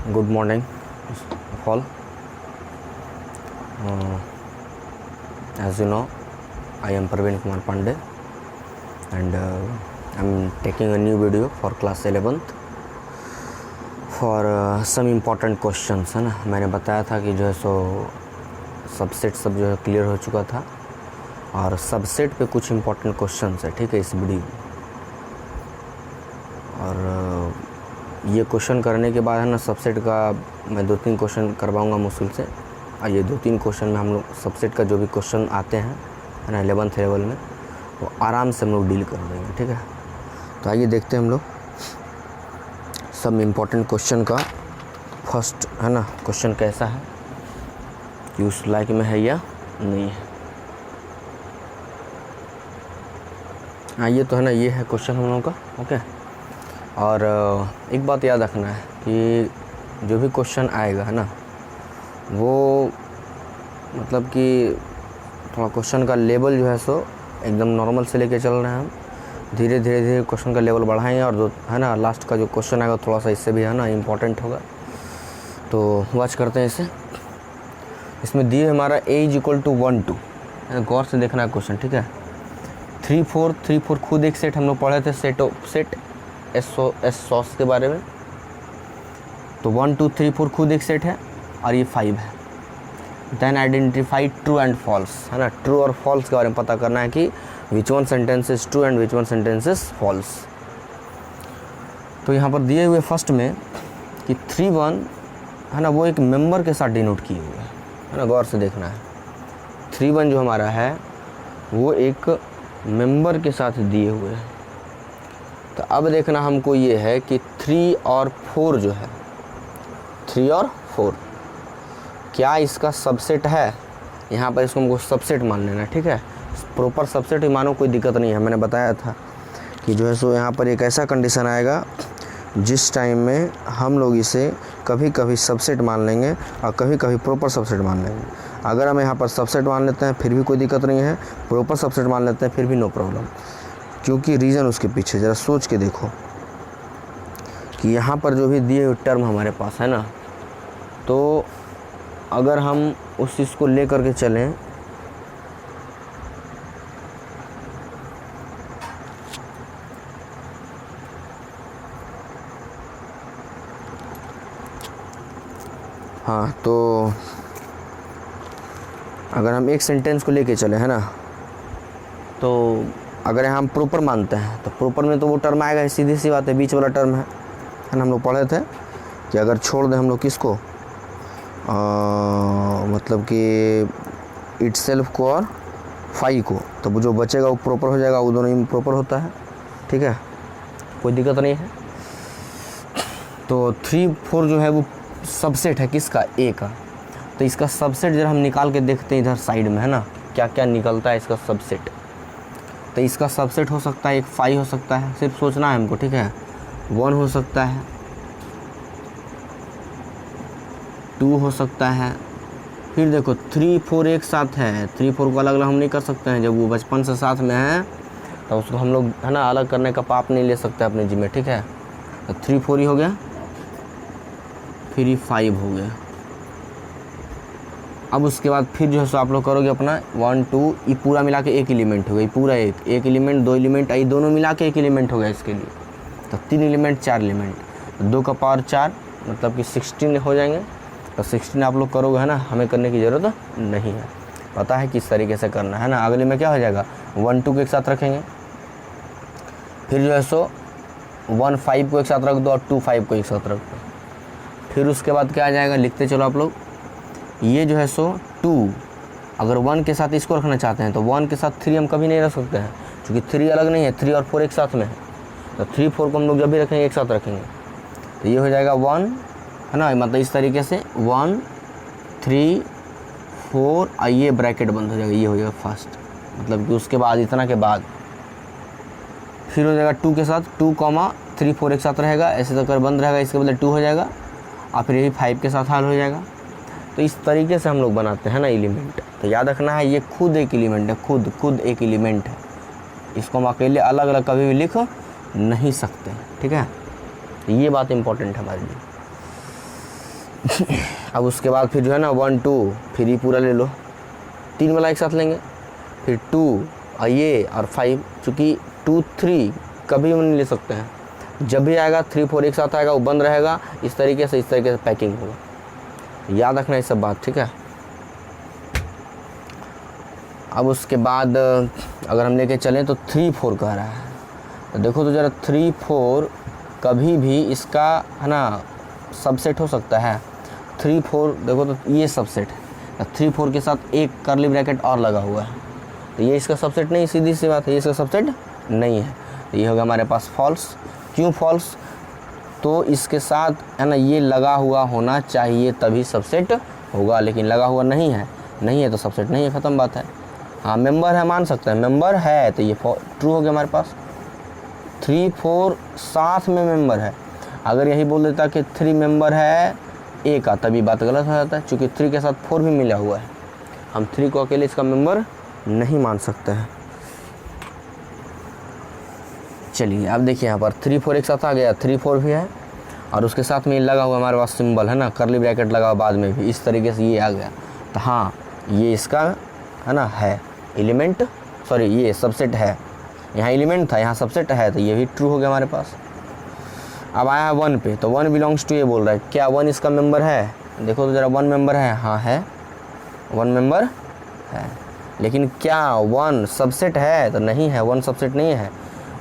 Good morning, all. As you know, I am Praveen Kumar Pandey, and I'm taking a new video for class 11th for some important questions, है ना। मैंने बताया था कि जो है सो सबसेट सब जो है क्लियर हो चुका था और सबसेट पे कुछ इम्पोर्टेंट क्वेश्चंस है, ठीक है, इस वीडियो में। और ये क्वेश्चन करने के बाद है ना सबसेट का मैं 2-3 क्वेश्चन करवाऊँगा मुश्किल से। और ये 2-3 क्वेश्चन में हम लोग सबसेट का जो भी क्वेश्चन आते हैं है ना 11th लेवल में, वो आराम से हम लोग डील कर देंगे, ठीक है। तो आइए देखते हैं हम लोग सब इम्पोर्टेंट क्वेश्चन का। फर्स्ट है ना क्वेश्चन कैसा है कि उस लायक में है या नहीं है। हाँ, ये तो है ना, ये है क्वेश्चन हम लोगों का, ओके। और एक बात याद रखना है कि जो भी क्वेश्चन आएगा है ना, वो मतलब कि थोड़ा क्वेश्चन का लेवल जो है सो एकदम नॉर्मल से लेके चल रहे हैं हम। धीरे धीरे क्वेश्चन का लेवल बढ़ाएंगे और जो है ना लास्ट का जो क्वेश्चन आएगा थोड़ा सा इससे भी है ना इम्पोर्टेंट होगा। तो वॉच करते हैं इसे। इसमें दिए हमारा a = 1 2, गौर से देखना है क्वेश्चन, ठीक है। 3 4 खुद एक सेट हम लोग पढ़े थे, सेट एस सॉस के बारे में। तो 1 2 3 4 खुद एक सेट है और ये 5 है। Then identify true and false, है ना। ट्रू और फॉल्स के बारे में पता करना है कि which one sentence is true and which one sentence is false. तो यहाँ पर दिए हुए फर्स्ट में कि 3 1 है ना, वो एक मेंबर के साथ डिनोट किए हुए है ना, गौर से देखना है। 3 1 जो हमारा है वो एक मेंबर के साथ दिए हुए है। तो अब देखना हमको ये है कि 3 और 4 जो है, 3 और 4 क्या इसका सबसेट है। यहाँ पर इसको हमको सबसेट मान लेना है, ठीक है। प्रॉपर सबसेट ही मानो, कोई दिक्कत नहीं है। मैंने बताया था कि जो है सो यहाँ पर एक ऐसा कंडीशन आएगा जिस टाइम में हम लोग इसे कभी कभी सबसेट मान लेंगे और कभी कभी प्रॉपर सबसेट मान लेंगे। अगर हम यहाँ पर सबसेट मान लेते हैं फिर भी कोई दिक्कत नहीं है, प्रॉपर सबसेट मान लेते हैं फिर भी नो प्रॉब्लम। क्योंकि रीज़न उसके पीछे ज़रा सोच के देखो कि यहाँ पर जो भी दिए हुए टर्म हमारे पास है ना, तो अगर हम उस चीज़ को ले करके चलें हाँ, तो अगर हम एक सेंटेंस को लेके चले है ना, तो अगर यहाँ हम प्रॉपर मानते हैं तो प्रॉपर में तो वो टर्म आएगा, सीधी सी बात है, बीच वाला टर्म है ना। हम लोग पढ़े थे कि अगर छोड़ दें हम लोग किसको मतलब कि इटसेल्फ को और फाई को, तो वो जो बचेगा वो प्रॉपर हो जाएगा। वो दोनों ही प्रॉपर होता है, ठीक है, कोई दिक्कत नहीं है। तो 3 4 जो है वो सबसेट है किसका, ए का। तो इसका सबसेट जरा हम निकाल के देखते हैं इधर साइड में, है ना, क्या क्या निकलता है इसका सबसेट। तो इसका सबसेट हो सकता है एक 5 हो सकता है, सिर्फ सोचना है हमको, ठीक है। 1 हो सकता है, 2 हो सकता है। फिर देखो 3 4 एक साथ है। 3 4 को अलग अलग हम नहीं कर सकते हैं। जब वो बचपन से साथ में है तो उसको हम लोग है ना अलग करने का पाप नहीं ले सकते अपने जिम्मे, ठीक है। तो 3 4 ही हो गया, फिर ये 5 हो गया। अब उसके बाद फिर जो है सो आप लोग करोगे अपना 1 2, ये पूरा मिला के एक एलिमेंट हो गया, पूरा एक एलिमेंट, 2 एलिमेंट, ये दोनों मिला के एक एलिमेंट हो गया इसके लिए। तो 3 एलिमेंट 4 एलिमेंट, 2 का पावर 4 मतलब कि 16 हो जाएंगे। तो 16 आप लोग करोगे है ना, हमें करने की ज़रूरत नहीं है, पता है किस तरीके से करना है ना। अगले में क्या हो जाएगा, 1 2 को एक साथ रखेंगे, फिर जो है सो 1 5 को एक साथ रख दो और 2 5 को एक साथ रख दो। फिर उसके बाद क्या आ जाएगा, लिखते चलो आप लोग। ये जो है सो 2, अगर 1 के साथ इसको रखना चाहते हैं तो 1 के साथ 3 हम कभी नहीं रख सकते हैं, क्योंकि 3 अलग नहीं है, 3 और 4 एक साथ में है। तो 3 4 को हम लोग जब भी रखेंगे एक साथ रखेंगे। तो ये हो जाएगा 1 है ना, मतलब इस तरीके से 1 3 4, ये ब्रैकेट बंद हो जाएगा, ये हो जाएगा फर्स्ट, मतलब कि उसके बाद इतना के बाद फिर हो जाएगा 2 के साथ 2 3 4 एक साथ रहेगा, ऐसे तो कर बंद रहेगा, इसके बदले 2 हो जाएगा और फिर यही 5 के साथ हल हो जाएगा। तो इस तरीके से हम लोग बनाते हैं ना एलिमेंट। तो याद रखना है ये खुद एक एलिमेंट है, खुद एक एलिमेंट है। इसको हम अकेले अलग अलग कभी भी लिख नहीं सकते, ठीक है। ये बात इम्पोर्टेंट है हमारे लिए। अब उसके बाद फिर जो है ना 1 2 फिर ये पूरा ले लो, 3 वाला एक साथ लेंगे, फिर 2 और ये और 5, चूँकि 2 3 कभी भी नहीं ले सकते हैं, जब भी आएगा 3 4 एक साथ आएगा वो बंद रहेगा, इस तरीके से पैकिंग होगा, याद रखना ये सब बात, ठीक है। अब उसके बाद अगर हम लेके चलें तो 3 4 कह रहा है, तो देखो तो ज़रा 3 4 कभी भी इसका है ना सबसेट हो सकता है। 3 4 देखो तो ये सबसेट है, 3 4 के साथ एक कर्ली ब्रैकेट और लगा हुआ है, तो ये इसका सबसेट नहीं, सीधी सी बात है, ये इसका सबसेट नहीं है, तो ये होगा हमारे पास फॉल्स। क्यों फॉल्स? तो इसके साथ है ना ये लगा हुआ होना चाहिए तभी सबसेट होगा, लेकिन लगा हुआ नहीं है तो सबसेट नहीं है, ख़त्म बात है। हाँ मेंबर है, मान सकते हैं मेंबर है, तो ये ट्रू हो गया हमारे पास। 3 4 साथ में मेंबर है, अगर यही बोल देता कि 3 मेंबर है ए का, तभी बात गलत हो जाता है, क्योंकि 3 के साथ 4 भी मिला हुआ है, हम 3 को अकेले इसका मेंबर नहीं मान सकते हैं। चलिए अब देखिए यहाँ पर 3 4 एक साथ आ गया, 3 4 भी है और उसके साथ में लगा हुआ हमारे पास सिंबल है ना, कर्ली ब्रैकेट लगा बाद में भी, इस तरीके से ये आ गया, तो हाँ ये इसका है ना है एलिमेंट, सॉरी ये सबसेट है, यहाँ एलिमेंट था यहाँ सबसेट है, तो ये भी ट्रू हो गया हमारे पास। अब आया है 1 पे, तो 1 बिलोंग्स टू, ये बोल रहा है क्या 1 इसका मेंबर है? देखो तो ज़रा 1 मेंबर है, हाँ है 1 मेंबर है, लेकिन क्या 1 सबसेट है? तो नहीं है, 1 सबसेट नहीं है,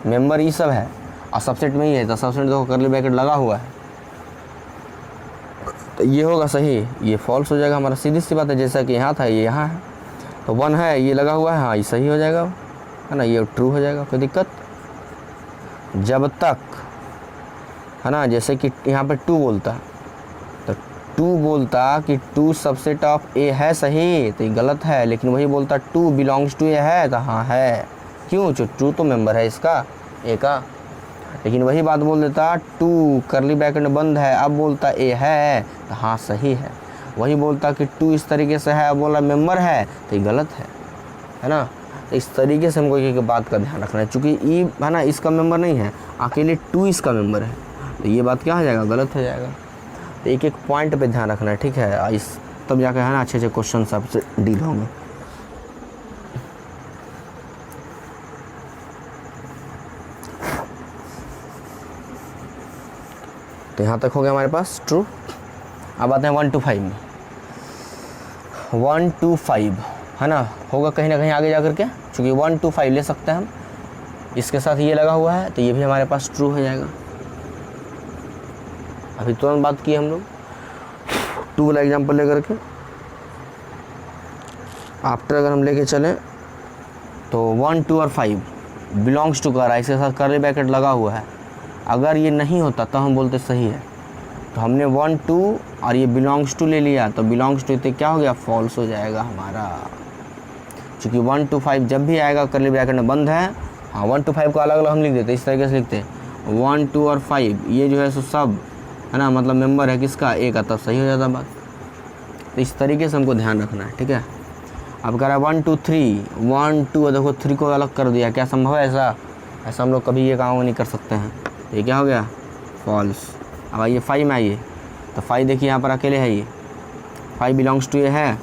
मेंबर ये सब है और सबसेट में ही है, तो सबसेट देखो कर्ली ब्रैकेट लगा हुआ है, तो ये होगा सही, ये फॉल्स हो जाएगा हमारा, सीधी सी बात है, जैसा कि यहाँ था ये यहाँ है, तो 1 है ये लगा हुआ है, हाँ ये सही हो जाएगा है ना, ये ट्रू हो जाएगा, कोई दिक्कत। जब तक है ना, जैसे कि यहाँ पे 2 बोलता, तो 2 बोलता कि 2 सबसेट ऑफ ए है सही, तो ये गलत है, लेकिन वही बोलता 2 बिलोंग्स टू ए है, तो हाँ है, क्यों? जो 2 तो मेंबर है इसका ए का, लेकिन वही बात बोल देता 2 कर्ली ब्रैकेट बंद है, अब बोलता ए है, तो हाँ सही है। वही बोलता कि 2 इस तरीके से है, अब बोला मेंबर है, तो ये गलत है ना। तो इस तरीके से हमको एक बात का ध्यान रखना है, चूँकि ई है ना इसका मेंबर नहीं है, अकेले 2 इसका मेंबर है, तो ये बात क्या हो जाएगा? गलत हो जाएगा। तो एक एक पॉइंट पे ध्यान रखना है, ठीक है, इस तब जाकर है ना अच्छे क्वेश्चन आपसे डील होंगे। तो यहाँ तक हो गया हमारे पास ट्रू। अब आते हैं 1 2 5 में। 1 2 5 है ना, होगा कहीं ना कहीं आगे जा कर के, चूँकि 1 2 5 ले सकते हैं हम, इसके साथ ये लगा हुआ है, तो ये भी हमारे पास ट्रू हो जाएगा। अभी तुरंत बात की हम लोग 2 वाला एग्जाम्पल लेकर के, आफ्टर अगर हम लेके चलें तो 1 2 और 5 बिलोंग्स टू कर रहा है, इसके साथ कर्ली ब्रैकेट लगा हुआ है, अगर ये नहीं होता तो हम बोलते सही है, तो हमने 1 2 और ये बिलोंग्स टू ले लिया, तो बिलोंग्स टू तो क्या हो गया? फॉल्स हो जाएगा हमारा, क्योंकि 1 2 5 जब भी आएगा कर्ली ब्रैकेट में बंद है, हाँ 1 2 5 को अलग अलग हम लिख देते, इस तरीके से लिखते 1 2 और 5 ये जो है सो सब है ना, मतलब मेंबर है किसका? ए का, तब सही हो जाता बात। तो इस तरीके से हमको ध्यान रखना है, ठीक है। अब कह रहा है 1 2 3, 1 2 देखो 3 को अलग कर दिया, क्या संभव है ऐसा? ऐसा हम लोग कभी ये काम नहीं कर सकते हैं, तो ये क्या हो गया? फॉल्स। अब आइए 5 में आइए, तो 5 देखिए यहाँ पर अकेले है, ये 5 बिलोंग्स टू ये है,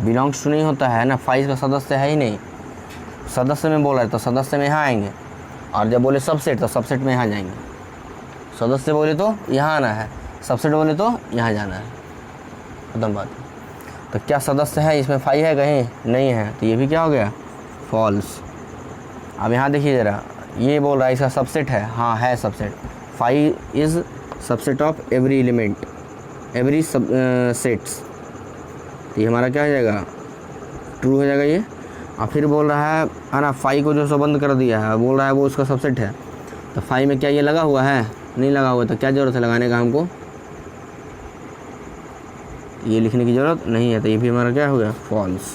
बिलोंग्स टू नहीं होता है ना, 5 का सदस्य है ही नहीं, सदस्य में बोला है तो सदस्य में यहाँ आएंगे, और जब बोले सबसेट तो सबसेट में यहाँ जाएंगे, सदस्य बोले तो यहाँ आना है, सबसेट बोले तो यहाँ जाना है, खत्म बात। तो क्या सदस्य है इसमें? 5 है कहीं? नहीं है, तो ये भी क्या हो गया? फॉल्स। अब यहाँ देखिए ज़रा, ये बोल रहा है इसका सबसेट है, हाँ है subset, 5 is subset of every element, every सब सेट्स, तो ये हमारा क्या हो जाएगा? ट्रू हो जाएगा ये। और फिर बोल रहा है ना 5 को जो सो बंद कर दिया है, बोल रहा है वो उसका सबसेट है, तो 5 में क्या ये लगा हुआ है? नहीं लगा हुआ, तो क्या ज़रूरत है लगाने का हमको? ये लिखने की ज़रूरत नहीं है, तो ये भी हमारा क्या हो गया? फॉल्स।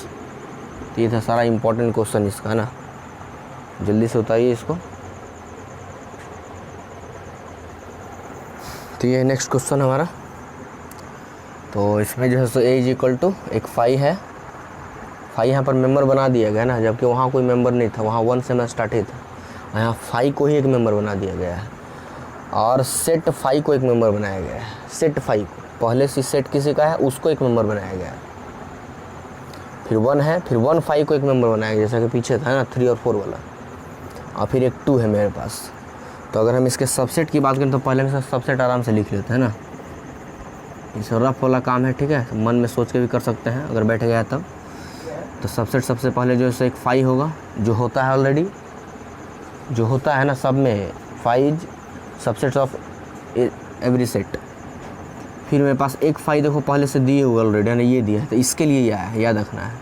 तो ये था सारा इम्पोर्टेंट क्वेश्चन इसका, है ना, जल्दी से उतारिए इसको। तो ये नेक्स्ट क्वेश्चन हमारा, तो इसमें जो है सो ए इज इक्वल टू एक 5 है, 5 यहाँ पर मेंबर बना दिया गया ना, जबकि वहाँ कोई मेंबर नहीं था, वहाँ 1 से मैं स्टार्ट ही था, यहाँ 5 को ही एक मेंबर बना दिया गया है। और सेट फाई को एक मेंबर बनाया गया है। सेट फाई को पहले से सेट किसी का है उसको एक मेंबर बनाया गया है। फिर 1 है, फिर 1 फाई को एक मेंबर बनाया गया जैसा कि पीछे था ना 3 और 4 वाला, और फिर एक 2 है मेरे पास। तो अगर हम इसके सबसेट की बात करें तो पहले में सबसेट आराम से लिख लेते हैं ना, इसे रफ वाला काम है, ठीक है, मन में सोच के भी कर सकते हैं अगर बैठ गया तब। तो सबसेट सबसे पहले जो है एक फाई होगा, जो होता है ऑलरेडी, जो होता है ना सब में, phi subset of every set. फिर मेरे पास एक फाई देखो पहले से दिए हुए ऑलरेडी है ना, ये दिया है, तो इसके लिए ये आया है, याद रखना है।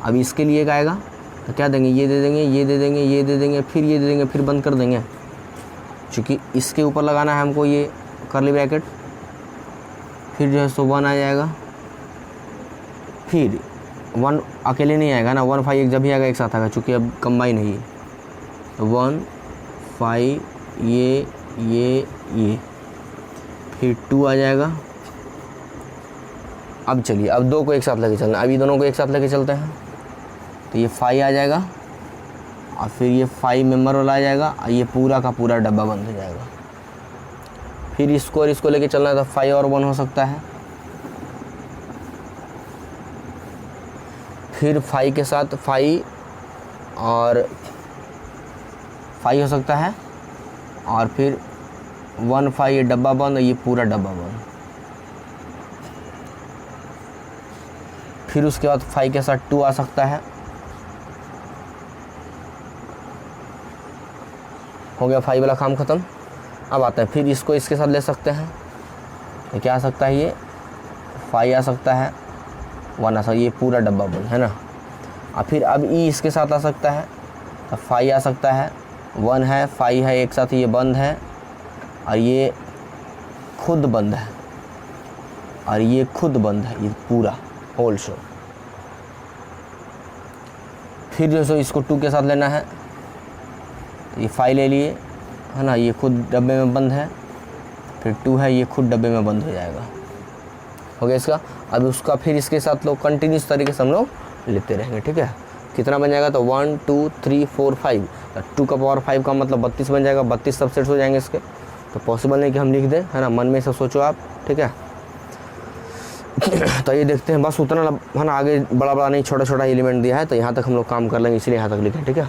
अब इसके लिए एक आएगा तो क्या देंगे, ये दे देंगे, ये दे देंगे, ये दे देंगे, फिर ये दे देंगे, फिर बंद कर देंगे, क्योंकि इसके ऊपर लगाना है हमको ये कर्ली ब्रैकेट। फिर जो है सो 1 आ जाएगा, फिर 1 अकेले नहीं आएगा ना, 1 फाई एक जब ही आएगा एक साथ आएगा, चूँकि अब कंबाइन है ये, तो 1 फाई ये फिर 2 आ जाएगा। अब चलिए अब 2 को एक साथ लेके चलना, अभी दोनों को एक साथ लेके चलते हैं, तो ये फाई आ जाएगा और फिर ये फाई मेंबर वाला आ जाएगा और ये पूरा का पूरा डब्बा बंद हो जाएगा। फिर इसको और इसको लेके चलना है तो फाई और 1 हो सकता है, फिर फाई के साथ फाई और फाई हो सकता है, और फिर 1 फाई ये डब्बा बंद और ये पूरा डब्बा बंद। फिर उसके बाद फाई के साथ 2 आ सकता है, हो गया फाई वाला काम ख़त्म। अब आता है फिर इसको इसके साथ ले सकते हैं, तो क्या आ सकता है, ये फाई आ सकता है, 1 आ सकता है, ये पूरा डब्बा बंद है ना। और फिर अब ई इसके साथ आ सकता है, तो फाई आ सकता है, 1 है, फाई है, एक साथ ये बंद है और ये खुद बंद है, और ये खुद बंद है, ये पूरा होल शो। फिर जो सो इसको 2 के साथ लेना है, ये फाई ले लिए है ना, ये खुद डब्बे में बंद है, फिर 2 है, ये खुद डब्बे में बंद हो जाएगा, हो गया इसका। अब उसका फिर इसके साथ लोग कंटिन्यूस तरीके से हम लोग लेते रहेंगे, ठीक है। कितना बन जाएगा, तो 1 2 3 4 5, 2 का पावर 5 का मतलब 32 बन जाएगा, 32 सबसेट्स हो जाएंगे इसके। तो पॉसिबल नहीं कि हम लिख दें, है ना, मन में सब सोचो आप, ठीक है। तो ये देखते हैं, बस उतना है ना, आगे बड़ा बड़ा नहीं, छोटा छोटा एलिमेंट दिया है, तो यहाँ तक हम लोग काम कर लेंगे, इसलिए यहाँ तक लिखें, ठीक है।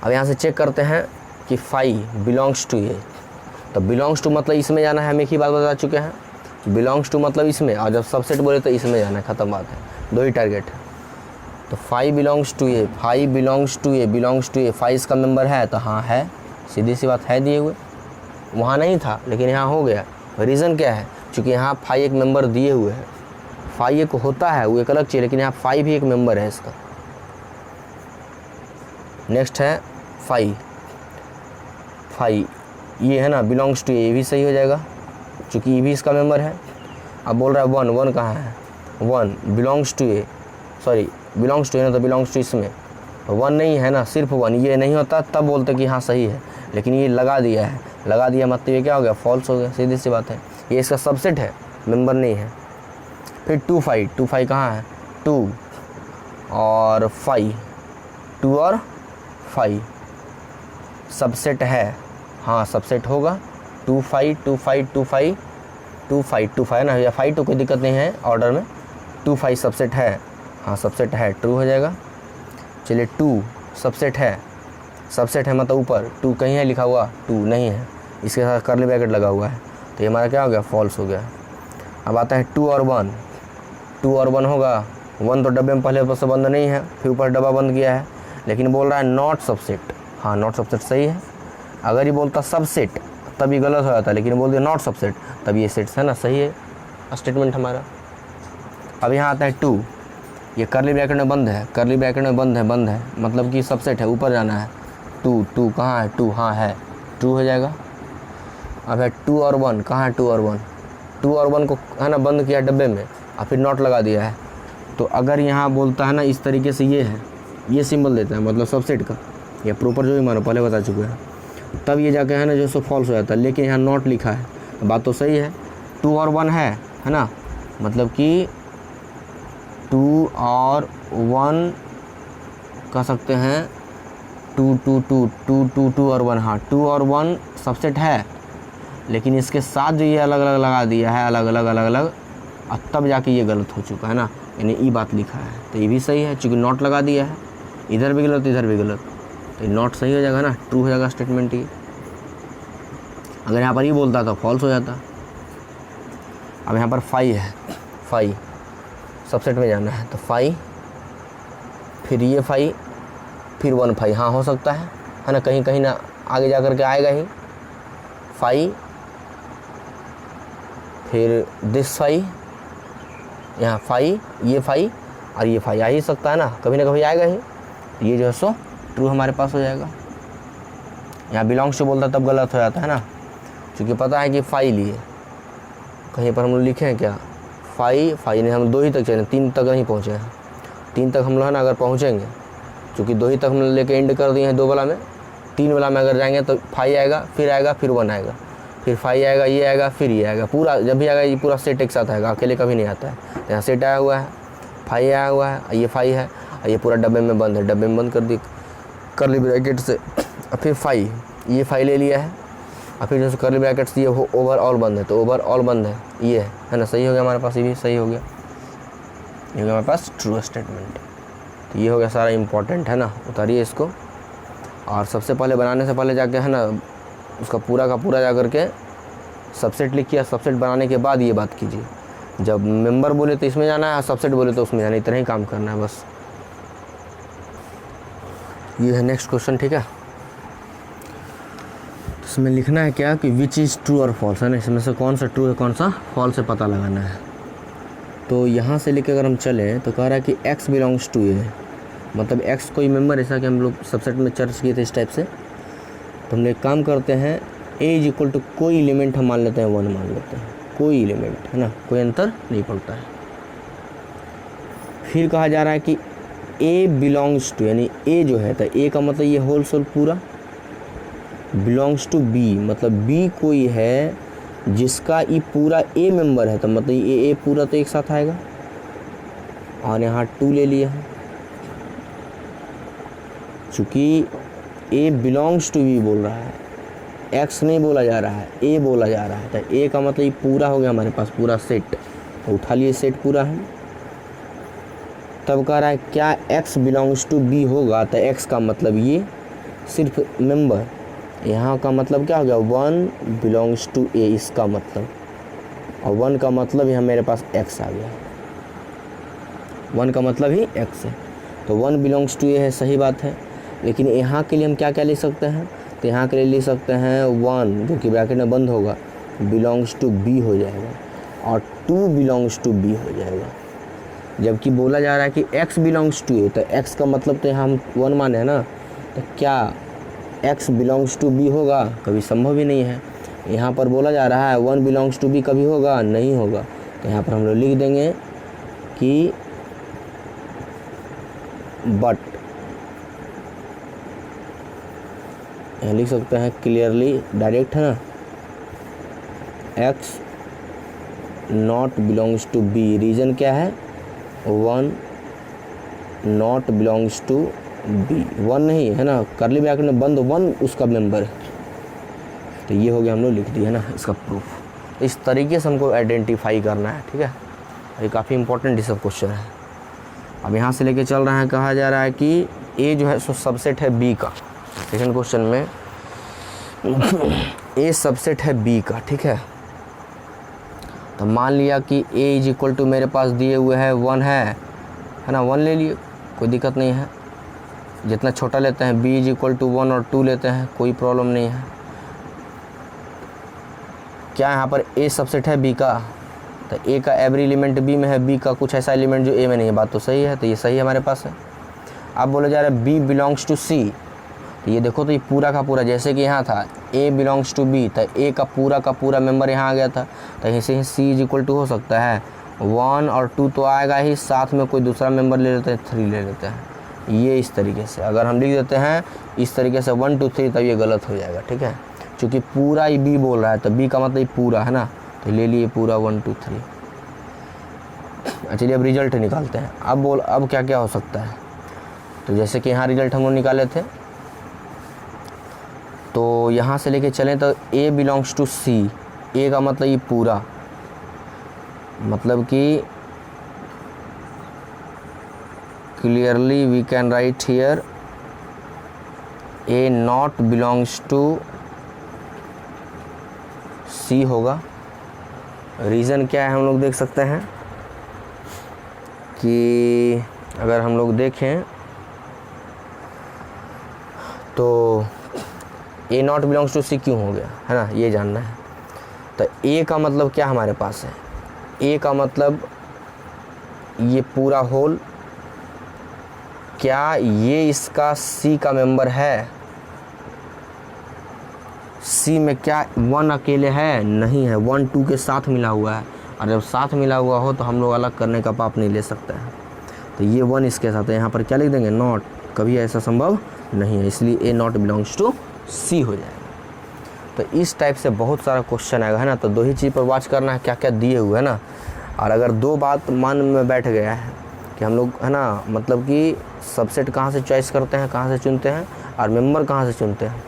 अब यहाँ से चेक करते हैं कि फाई बिलोंग्स टू ये, तो बिलोंग्स टू मतलब इसमें जाना है, हम एक ही बात बता चुके हैं, बिलोंग्स टू मतलब इसमें, और जब सबसेट बोले तो इसमें जाना है, ख़त्म बात है, 2 ही टारगेट है। तो फाई बिलोंग्स टू ये, फाई बिलोंग्स टू ये, बिलोंग्स टू ये, फाई इसका मेंबर है, तो हाँ है, सीधी सी बात है, दिए हुए, वहाँ नहीं था लेकिन यहाँ हो गया। रीज़न क्या है, क्योंकि यहाँ फाई एक मेंबर दिए हुए है, फाई एक होता है वो एक अलग चीज़, लेकिन यहाँ फाई भी एक मेंबर है इसका। नेक्स्ट है फाई, फाई ये है ना बिलोंग्स टू ये भी सही हो जाएगा, क्योंकि ये भी इसका मेंबर है। अब बोल रहा है 1, 1 कहाँ है, 1 बिलोंग्स टू ये, सॉरी बिलोंग्स टू ये ना, तो बिलोंग्स टू इसमें 1 नहीं है ना, सिर्फ 1, ये नहीं होता तब बोलते कि हाँ सही है, लेकिन ये लगा दिया है, लगा दिया मतलब ये क्या हो गया, फॉल्स हो गया, सीधी सी बात है, ये इसका सबसेट है, मेंबर नहीं है। फिर 2 फाई, 2 फाई कहाँ है, 2 और फाई, 2 और फाई सबसेट है, हाँ सबसेट होगा, 2 phi 2 phi 2 phi 2 phi 2 phi ना, या फाई तो कोई दिक्कत नहीं है ऑर्डर में, 2 फाई सबसेट है, हाँ सबसेट है, ट्रू हो जाएगा। चलिए 2 सबसेट है, सबसेट है मतलब ऊपर 2 कहीं है लिखा हुआ, 2 नहीं है, इसके साथ कर्ली ब्रैकेट लगा हुआ है, तो ये हमारा क्या हो गया, फॉल्स हो गया। अब आता है 2 और 1, 2 और 1 होगा, 1 तो डब्बे में पहले ऊपर से बंद नहीं है, फिर ऊपर डब्बा बंद किया है, लेकिन बोल रहा है नॉट सबसेट, हाँ नॉट सबसेट सही है। अगर ये बोलता सबसेट तब ये गलत हो जाता, लेकिन बोल दिया नॉट सबसेट, तब ये सेट्स है ना, सही है स्टेटमेंट हमारा। अब यहाँ आता है 2, ये कर्ली ब्रैकेट में बंद है, कर्ली ब्रैकेट में बंद है मतलब कि सबसेट है, ऊपर जाना है, 2 कहाँ है, 2 हाँ है, ट्रू हो जाएगा। अब है 2 और 1 कहाँ है, 2 और 1, 2 और 1 को है ना बंद किया डब्बे में और फिर नॉट लगा दिया है। तो अगर यहाँ बोलता है ना इस तरीके से, ये है, ये सिंबल देता है मतलब सबसेट का, या प्रॉपर जो भी मानो पहले बता चुके हैं, तब ये जाके है ना जो सो फॉल्स हो जाता है, लेकिन यहाँ नॉट लिखा है, बात तो सही है, 2 और 1 है ना, मतलब कि 2 और 1 कह सकते हैं, 2 2 2 2 2 2 और 1, हाँ 2 और 1 सबसेट है, लेकिन इसके साथ जो ये अलग अलग लगा दिया है, अलग अलग, और तब जाके ये गलत हो चुका है ना, यानी ई बात लिखा है, तो ये भी सही है, चूँकि नॉट लगा दिया है, इधर भी गलत इधर भी गलत, तो ये नॉट सही हो जाएगा ना, ट्रू हो जाएगा स्टेटमेंट ये। अगर यहाँ पर ये बोलता तो फॉल्स हो जाता। अब यहाँ पर 5 है, 5 सबसेट में जाना है, तो 5 फिर ये 5 फिर 1 5, हाँ हो सकता है ना, कहीं कहीं ना आगे जा कर के आएगा ही। 5 फिर दिस 5, यहाँ 5 ये 5 और ये 5 आ ही सकता है ना कभी आएगा ही। ये जो है सो ट्रू हमारे पास हो जाएगा। यहाँ बिलोंग्स टू बोलता तब गलत हो जाता है ना, क्योंकि पता है कि 5 लिए, कहीं पर हम लोग लिखे हैं क्या 5 नहीं, हम 2 ही तक चले, 3 तक नहीं पहुँचे हैं। 3 तक हम लोग है ना अगर पहुँचेंगे, क्योंकि 2 ही तक हम लेके एंड कर दिए हैं 2 वाला में, 3 वाला में अगर जाएंगे तो 5 आएगा, फिर 1 आएगा, फिर 5 आएगा, ये आएगा, फिर ये आएगा, पूरा जब भी आएगा ये पूरा सेट एक साथ आएगा, अकेले कभी नहीं आता है। तो यहाँ सेट आया हुआ है, 5 आया हुआ है, ये 5 है, और ये पूरा डब्बे में बंद है, डब्बे में बंद कर दी कर्ली ब्रैकेट से, और फिर 5 ये 5 ले लिया है, और फिर जैसे कर्ली ब्रैकेट से ये ओवरऑल बंद है, तो ओवरऑल बंद है, ये है ना, सही हो गया हमारे पास, ये भी सही हो गया, ये हो गया हमारे पास ट्रू स्टेटमेंट। तो ये हो गया सारा इम्पोर्टेंट है ना, उतारिए इसको, और सबसे पहले बनाने से पहले जाके है ना उसका पूरा का पूरा जा करके सबसेट लिखिए, सबसेट बनाने के बाद ये बात कीजिए, जब मेंबर बोले तो इसमें जाना है, सबसेट बोले तो उसमें जाना है, इतना ही काम करना है बस। ये है नेक्स्ट क्वेश्चन, ठीक है। इसमें लिखना है क्या कि विच इज़ ट्रू और फॉल्स, है ना, इसमें से कौन सा ट्रू है कौन सा फॉल्स है पता लगाना है। तो यहाँ से लेकर अगर हम चलें तो कह रहा है कि x बिलोंग्स टू ए, मतलब x कोई मेंबर, ऐसा कि हम लोग सबसेट में चर्च किए थे इस टाइप से। तो हम लोग एक काम करते हैं, a इज इक्वल टू कोई एलिमेंट हम मान लेते हैं 1 मान लेते हैं, कोई एलिमेंट है ना, कोई अंतर नहीं पड़ता है। फिर कहा जा रहा है कि a बिलोंग्स टू, यानी a जो है तो a का मतलब ये होल सोल पूरा, बिलोंग्स टू b मतलब b कोई है जिसका ये पूरा a मेंबर है, तो मतलब ये a पूरा तो एक साथ आएगा, और यहाँ 2 ले लिया है, चूँकि a बिलोंग्स टू b बोल रहा है, x नहीं बोला जा रहा है, a बोला जा रहा है, तो a का मतलब ये पूरा हो गया हमारे पास, पूरा सेट, तो उठा लिए सेट पूरा है। तब कह रहा है क्या x बिलोंग्स टू b होगा, तो x का मतलब ये सिर्फ मेंबर, यहाँ का मतलब क्या हो गया 1 बिलोंग्स टू a इसका मतलब, और 1 का मतलब यहाँ मेरे पास x आ गया, 1 का मतलब ही x है, तो 1 बिलोंग्स टू a है, सही बात है। लेकिन यहाँ के लिए हम क्या क्या लिख सकते हैं, तो यहाँ के लिए लिख सकते हैं 1 जो कि ब्रैकेट में बंद होगा बिलोंग्स टू b हो जाएगा, और 2 बिलोंग्स टू b हो जाएगा। जबकि बोला जा रहा है कि x बिलोंग्स टू a, तो x का मतलब तो यहाँ हम 1 माने हैं ना, तो क्या x बिलोंग्स टू b होगा, कभी संभव ही नहीं है। यहाँ पर बोला जा रहा है 1 बिलोंग्स टू b, कभी होगा नहीं होगा, तो यहाँ पर हम लोग लिख देंगे कि बट, यहाँ लिख सकते हैं क्लियरली डायरेक्ट है ना, x not belongs to b, reason क्या है 1 नॉट बिलोंग्स टू b, 1 नहीं है ना, कर्ली ब्रैकेट में बंद 1 उसका मेंबर है, तो ये हो गया हम लोग लिख दिया है ना इसका प्रूफ। इस तरीके से हमको आइडेंटिफाई करना है, ठीक है, ये काफ़ी इंपॉर्टेंट ये सब क्वेश्चन है। अब यहाँ से लेके चल रहा है, कहा जा रहा है कि a जो है सो सबसेट है b का, सेकंड क्वेश्चन में a सबसेट है b का, ठीक है। तो मान लिया कि a इज इक्वल टू मेरे पास दिए हुए है 1 है ना, 1 ले लिए, कोई दिक्कत नहीं है, जितना छोटा लेते हैं, b इज इक्वल टू 1 और 2 लेते हैं, कोई प्रॉब्लम नहीं है। क्या यहाँ पर a सबसेट है b का, तो a का एवरी एलिमेंट b में है, b का कुछ ऐसा एलिमेंट जो a में नहीं है, बात तो सही है, तो ये सही है हमारे पास है। अब बोला जा रहा है b बिलोंग्स टू c, तो ये देखो तो ये पूरा का पूरा, जैसे कि यहाँ था a बिलोंग्स टू b, तो a का पूरा मेंबर यहाँ आ गया था, तो यहीं से c इज इक्वल टू हो सकता है 1 और 2 तो आएगा ही, साथ में कोई दूसरा मेंबर ले लेते हैं, 3 ले लेते हैं। ये इस तरीके से अगर हम लिख देते हैं इस तरीके से 1 2 3, तब ये गलत हो जाएगा, ठीक है, क्योंकि पूरा ही b बोल रहा है, तो b का मतलब पूरा है ना, तो ले लिए पूरा 1 2 3। चलिए अब रिजल्ट निकालते हैं। अब क्या क्या हो सकता है, तो जैसे कि यहाँ रिजल्ट हम लोग निकाले थे तो यहाँ से लेके चलें तो A belongs to C, A का मतलब ये पूरा, मतलब कि clearly we can write here A not belongs to C होगा। रीज़न क्या है हम लोग देख सकते हैं कि अगर हम लोग देखें तो A not belongs to C क्यों हो गया, है ना, ये जानना है। तो A का मतलब क्या हमारे पास है, A का मतलब ये पूरा होल, क्या ये इसका C का मेंबर है, C में क्या 1 अकेले है, नहीं है, 1 2 के साथ मिला हुआ है, और जब साथ मिला हुआ हो तो हम लोग अलग करने का पाप नहीं ले सकते हैं। तो ये 1 इसके साथ है, यहाँ पर क्या लिख देंगे, नॉट, कभी ऐसा संभव नहीं है, इसलिए A not belongs to C हो जाएगा। तो इस टाइप से बहुत सारा क्वेश्चन आएगा, है ना। तो 2 ही चीज़ पर वॉच करना है, क्या क्या दिए हुए है ना। और अगर 2 बात मन में बैठ गया है कि हम लोग, है ना, मतलब कि सबसेट कहाँ से चॉइस करते हैं, कहाँ से चुनते हैं, और मेंबर कहाँ से चुनते हैं,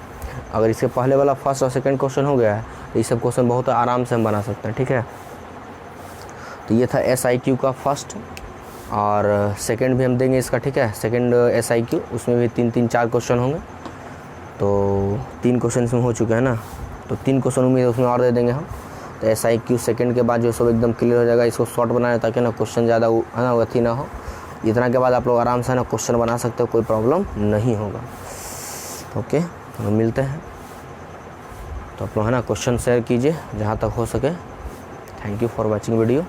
अगर इसके पहले वाला फर्स्ट और सेकंड क्वेश्चन हो गया है तो ये सब क्वेश्चन बहुत आराम से हम बना सकते हैं, ठीक है। तो ये था SIQ का फर्स्ट, और सेकंड भी हम देंगे इसका, ठीक है। सेकंड SIQ, उसमें भी 3-3-4 क्वेश्चन होंगे। तो 3 क्वेश्चन इसमें हो चुके हैं ना, तो 3 क्वेश्चन उम्मीद उसमें और दे देंगे हम। तो SIQ सेकंड के बाद जो सब एकदम क्लियर हो जाएगा, इसको शॉर्ट बनाए ताकि ना क्वेश्चन ज़्यादा, है ना, अथी ना हो। इतना के बाद आप लोग आराम से ना क्वेश्चन बना सकते हो, कोई प्रॉब्लम नहीं होगा। ओके, तो हम मिलते हैं। तो आप लोग, है ना, क्वेश्चन शेयर कीजिए जहाँ तक हो सके। Thank you for watching video.